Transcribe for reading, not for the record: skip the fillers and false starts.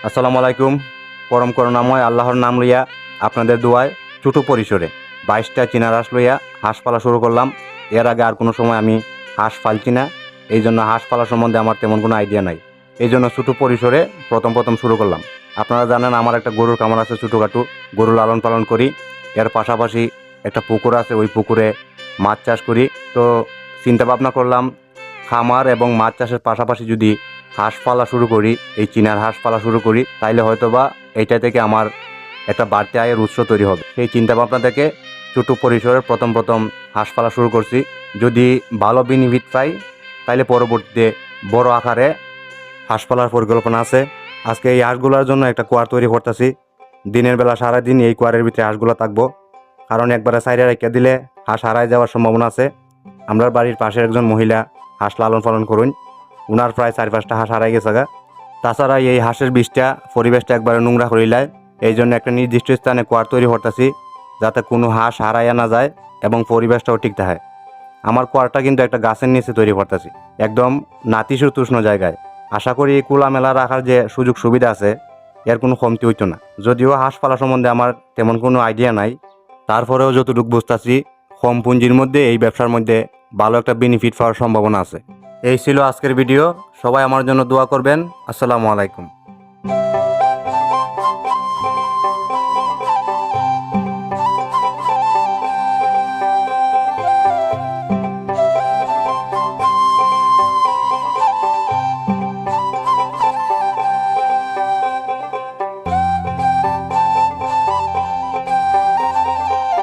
আসসালামু আলাইকুম। পরম করুণাময় আল্লাহর নাম লইয়া আপনাদের দোয়ায় ছোটো পরিসরে 22টা চীনা হাঁস লইয়া হাঁস পালা শুরু করলাম। এর আগে আর কোনো সময় আমি হাঁস পালছি না, এই জন্য হাঁস পালা সম্বন্ধে আমার তেমন কোনো আইডিয়া নাই। এই জন্য ছোটো পরিসরে প্রথম শুরু করলাম। আপনারা জানেন আমার একটা গরুর খামার আছে, ছোটোখাটো গরু লালন পালন করি। এর পাশাপাশি একটা পুকুর আছে, ওই পুকুরে মাছ চাষ করি। তো চিন্তা ভাবনা করলাম খামার এবং মাছ চাষের পাশাপাশি যদি হাঁস পালা শুরু করি, এই চীনার হাঁস পালা শুরু করি, তাইলে হয়তো বা এইটা থেকে আমার একটা বাড়তি আয়ের উৎস তৈরি হবে। সেই চিন্তা ভাবনা থেকে ছোটো পরিসরে প্রথম হাঁস পালা শুরু করছি। যদি ভালো বেনিফিট পাই তাইলে পরবর্তীতে বড় আকারে হাঁস পালার পরিকল্পনা আছে। আজকে এই হাঁসগুলোর জন্য একটা কোয়ার তৈরি করতেছি। দিনের বেলা সারাদিন এই কোয়ারের ভিতরে হাঁসগুলো থাকবো, কারণ একবারে সাইডে রেখে দিলে হাঁস হারায় যাওয়ার সম্ভাবনা আছে। আমরা বাড়ির পাশে একজন মহিলা হাঁস লালন পালন করুন, উনার প্রায় 4-5টা হাঁস হারাই গেছে গা। তাছাড়া এই হাঁসের বিষটা পরিবেশটা একবারে নোংরা করিলায়, এই জন্য একটা নির্দিষ্ট স্থানে কোয়ার তৈরি করতেছি, যাতে কোনো হাঁস হারাইয়া না যায় এবং পরিবেশটাও ঠিক থাকে। আমার কোয়ারটা কিন্তু একটা গাছের নিচে তৈরি করতেছি, একদম নাতিশীতোষ্ণ জায়গায়। আশা করি এই খোলামেলা রাখার যে সুযোগ সুবিধা আছে এর কোনো কমতি হইতো না। যদিও হাঁস পালা সম্বন্ধে আমার তেমন কোনো আইডিয়া নাই, তারপরেও যতটুকু বুঝতেছি কম পুঁজির মধ্যে এই ব্যবসার মধ্যে ভালো একটা বেনিফিট পাওয়ার সম্ভাবনা আছে। এই ছিল আজকের ভিডিও। সবাই আমার জন্য দোয়া করবেন। আসসালামু আলাইকুম।